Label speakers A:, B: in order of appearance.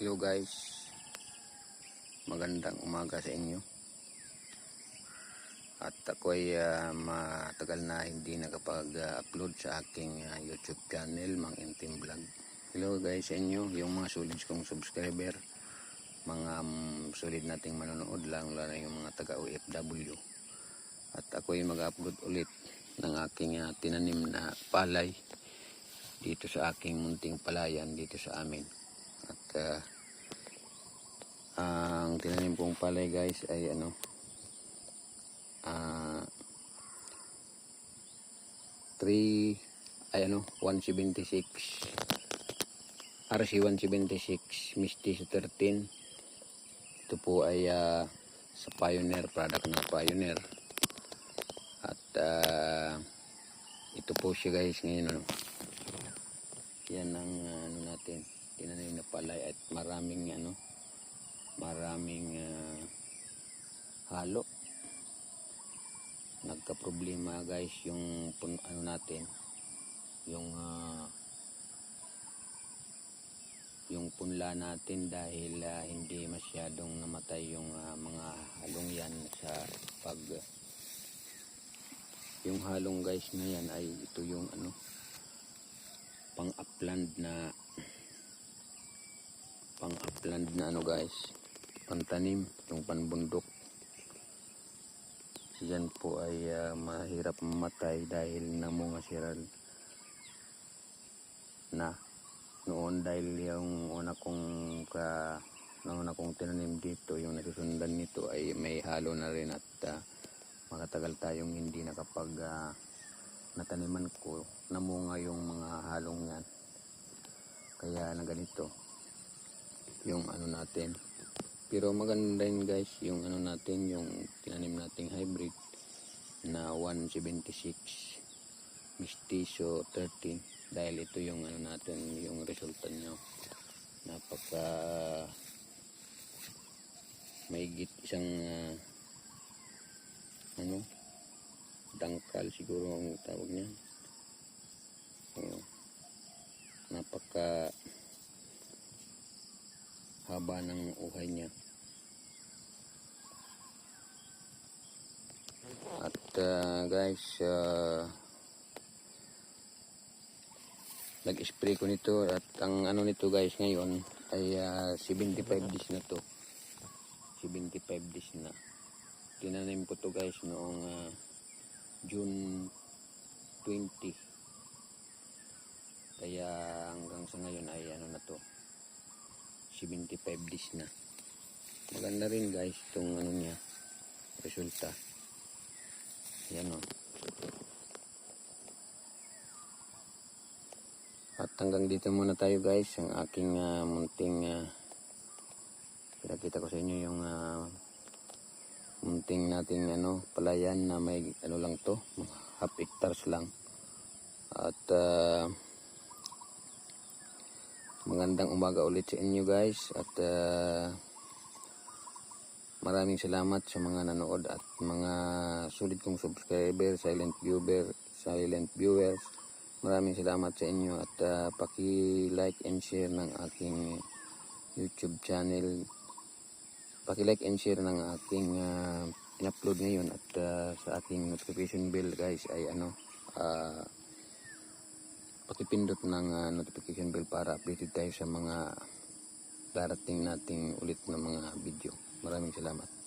A: Hello guys, magandang umaga sa inyo. At ako ay matagal na hindi nakapag-upload sa aking YouTube channel, Mang Intim Vlog. Hello guys sa inyo, yung mga solid kong subscriber, mga solid nating manonood lang, lalo na yung mga taga OFW. At ako ay mag-upload ulit ng aking tinanim na palay dito sa aking munting palayan dito sa amin. At ang tinanim kong palay guys ay 176 RC 176 Misty 13. Ito po ay sa Pioneer, product ng Pioneer. At ito po siya guys ngayon. Yan ang natin tinanim na palay at maraming halo. Nagka-problema guys yung natin, yung punla natin dahil hindi masyadong namatay yung mga halong yan sa yung halong guys na yan ay ito yung pang-upland na guys, pantanim, yung panbundok. Yan po ay mahirap mamatay dahil namunga siral na noon, dahil yung una kong tinanim dito, yung nasusundan nito ay may halo na rin at makatagal tayong hindi nataniman ko, namunga yung mga halong yan, kaya na ganito yung natin. Pero maganda rin guys yung natin, yung tinanim nating hybrid na 176 Mestizo 13, dahil ito yung natin, yung resulta nyo. Napaka mahigit isang dangkal siguro ang tawag niya. Napaka haba ng uhay niya. At guys, nag-spray ko nito at ang nito guys ngayon ay 75 days na to. 75 days na. Tinanim ko to guys noong June 20. Kaya hanggang sa ngayon ay na to, 75 days na. Maganda rin guys itong niya, resulta. Yan At hanggang dito muna tayo guys, ang aking munting pinakita ko sa inyo yung munting nating palayan na may lang to, half hectares lang. At magandang umaga ulit sa inyo guys, at maraming salamat sa mga nanood at mga sulit kong subscriber, silent viewers. Maraming salamat sa inyo at paki-like and share ng aking YouTube channel. Paki-like and share ng aking in-upload ngayon at sa aking notification bell guys ay pakipindot ng notification bell para updated tayo sa mga darating nating ulit na mga video. Maraming salamat.